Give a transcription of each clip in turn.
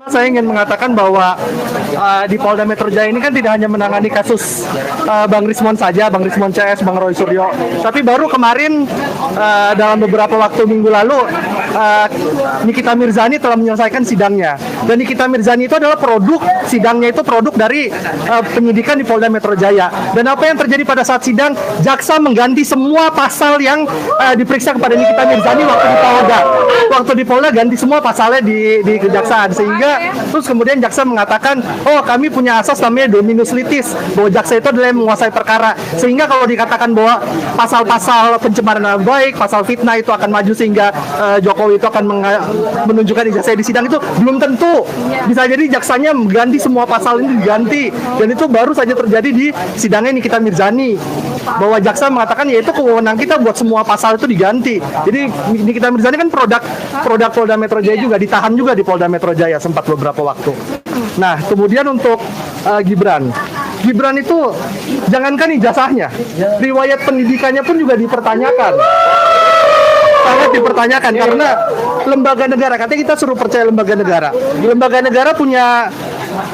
Saya ingin mengatakan bahwa di Polda Metro Jaya ini kan tidak hanya menangani kasus Bang Rismon saja, Bang Rismon CS, Bang Roy Suryo, tapi baru kemarin dalam beberapa waktu minggu lalu Nikita Mirzani telah menyelesaikan sidangnya. Dan Nikita Mirzani itu adalah produk sidangnya, itu produk dari penyidikan di Polda Metro Jaya. Dan apa yang terjadi pada saat sidang, jaksa mengganti semua pasal yang diperiksa kepada Nikita Mirzani waktu di Polda. Waktu di Polda ganti semua pasalnya di kejaksaan, sehingga terus kemudian jaksa mengatakan, oh kami punya asas namanya dominus litis, bahwa jaksa itu adalah yang menguasai perkara, sehingga kalau dikatakan bahwa pasal-pasal pencemaran nama baik, pasal fitnah itu akan maju sehingga Jokowi itu akan menunjukkan ijazah di sidang, itu belum tentu. Bisa jadi jaksanya mengganti semua pasal ini, diganti, dan itu baru saja terjadi di sidangnya Nikita Mirzani, bahwa jaksa mengatakan ya itu kewenangan kita buat semua pasal itu diganti. Jadi Nikita Mirzani kan produk Polda Metro Jaya juga, ditahan juga di Polda Metro Jaya sempat beberapa waktu. Nah, kemudian untuk Gibran itu jangankan ijazahnya, riwayat pendidikannya pun juga dipertanyakan. Sangat dipertanyakan karena lembaga negara, katanya kita suruh percaya lembaga negara. Lembaga negara punya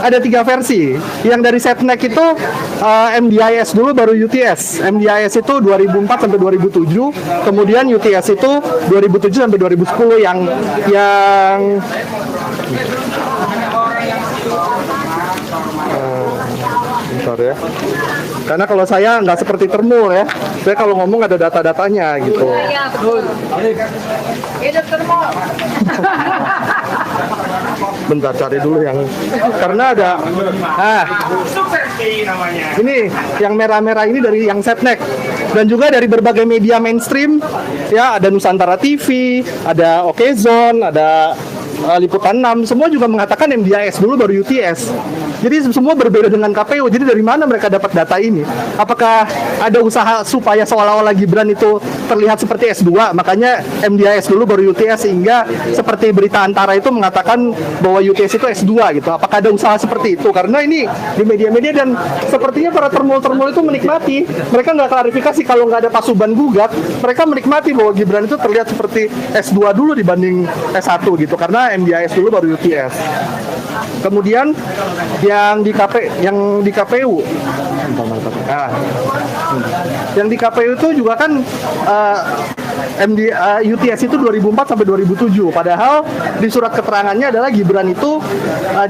ada 3 versi. Yang dari Setnek itu MDIS dulu baru UTS. MDIS itu 2004 sampai 2007, kemudian UTS itu 2007 sampai 2010 yang bentar ya. Karena kalau saya nggak seperti Termul ya, saya kalau ngomong ada data-datanya gitu. Iya betul. Hidup Termul. Bentar cari dulu yang, karena ada ini yang merah-merah ini dari yang Setnek, dan juga dari berbagai media mainstream ya, ada Nusantara TV, ada Okezone, ada Liputan 6, semua juga mengatakan MDIS dulu baru UTS. Jadi semua berbeda dengan KPU. Jadi dari mana mereka dapat data ini? Apakah ada usaha supaya seolah-olah Gibran itu terlihat seperti S2, makanya MDIS dulu baru UTS, sehingga seperti berita Antara itu mengatakan bahwa UTS itu S2 gitu. Apakah ada usaha seperti itu? Karena ini di media-media, dan sepertinya para termul-termul itu menikmati. Mereka nggak klarifikasi kalau nggak ada pasuban gugat. Mereka menikmati bahwa Gibran itu terlihat seperti S2 dulu dibanding S1 gitu. Karena MDIS dulu baru UTS. Kemudian yang di KPU, yang di KPU itu juga kan UTS itu 2004 sampai 2007. Padahal di surat keterangannya adalah Gibran itu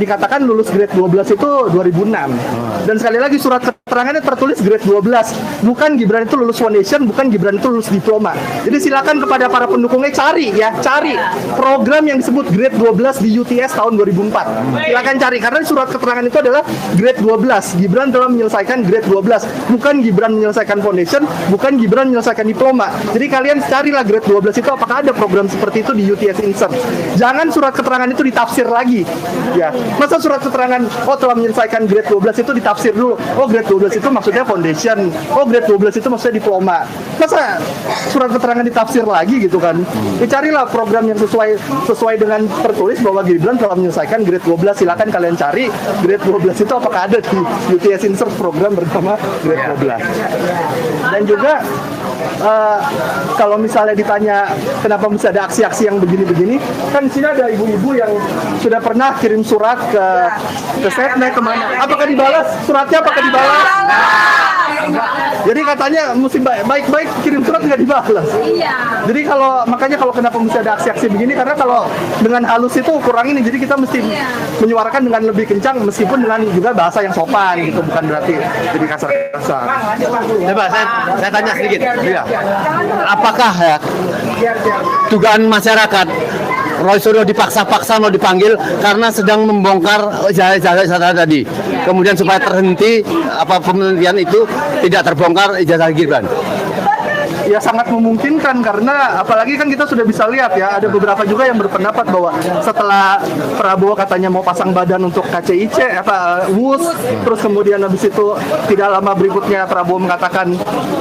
dikatakan lulus grade 12 itu 2006. Dan sekali lagi surat keterangannya tertulis grade 12. Bukan Gibran itu lulus foundation, bukan Gibran itu lulus diploma. Jadi silakan kepada para pendukungnya cari program yang disebut grade 12 di UTS tahun 2004. Silakan cari, karena surat keterangan itu adalah grade 12. Gibran telah menyelesaikan grade 12, bukan Gibran menyelesaikan foundation, bukan Gibran menyelesaikan diploma. Jadi kalian carilah grade 12 itu apakah ada program seperti itu di UTS Insert. Jangan surat keterangan itu ditafsir lagi. Ya, masa surat keterangan telah menyelesaikan grade 12 itu ditafsir dulu. Oh, grade 12 itu maksudnya foundation. Oh, grade 12 itu maksudnya diploma. Masa surat keterangan ditafsir lagi gitu kan? Carilah program yang sesuai dengan tertulis bahwa Gibran telah menyelesaikan grade 12. Silakan kalian cari grade 12 itu apakah ada di UTS Insert program bernama grade 12. Dan juga kalau misalnya ditanya kenapa mesti ada aksi-aksi yang begini-begini, kan di sini ada ibu-ibu yang sudah pernah kirim surat ke Setnek kemana? Apakah dibalas? Suratnya apakah dibalas? Jadi katanya mesti baik-baik kirim surat nggak dibalas. Iya. Jadi makanya kalau kenapa mesti ada aksi-aksi begini, karena kalau dengan halus itu kurang ini. Jadi kita mesti menyuarakan dengan lebih kencang, meskipun dengan juga bahasa yang sopan gitu, bukan berarti jadi kasar-kasar. Coba saya tanya sedikit. Iya. Apakah ya dugaan masyarakat Roy Suryo dipaksa-paksa mau dipanggil karena sedang membongkar ijazah tadi, kemudian supaya terhenti penelitian itu tidak terbongkar ijazah Gibran? Ya sangat memungkinkan, karena apalagi kan kita sudah bisa lihat ya, ada beberapa juga yang berpendapat bahwa setelah Prabowo katanya mau pasang badan untuk KCIC WUS, terus kemudian habis itu tidak lama berikutnya Prabowo mengatakan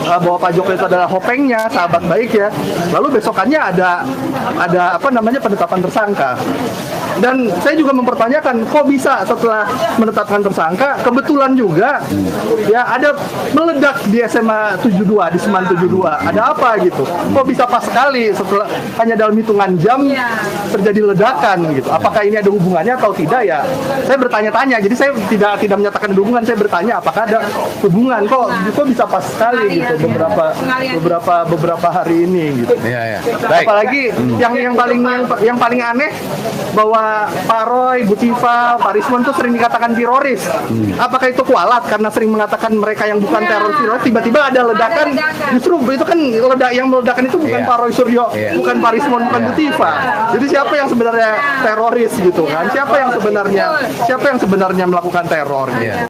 bahwa Pak Jokowi itu adalah hopengnya, sahabat baik ya. Lalu besokannya ada penetapan tersangka. Dan saya juga mempertanyakan kok bisa setelah menetapkan tersangka, kebetulan juga ya ada meledak di SMA 72, di Seman 72, ada ada apa gitu? Kok bisa pas sekali setelah hanya dalam hitungan jam terjadi ledakan gitu? Apakah ini ada hubungannya atau tidak ya? Saya bertanya-tanya. Jadi saya tidak menyatakan ada hubungan. Saya bertanya apakah ada hubungan? Kok bisa pas sekali gitu beberapa hari ini gitu? Iya, iya. Baik. Apalagi yang paling aneh bahwa Pak Roy, Bu Civa, Pak Rismon tuh sering dikatakan teroris. Apakah itu kualat karena sering mengatakan mereka yang bukan teroris, tiba-tiba ada ledakan, justru itu kan yang meledakan itu bukan Pak Roy Suryo, bukan Pak Rismon, bukan Bu Civa. Jadi siapa yang sebenarnya teroris gitu kan? Siapa yang sebenarnya melakukan teror? Gitu.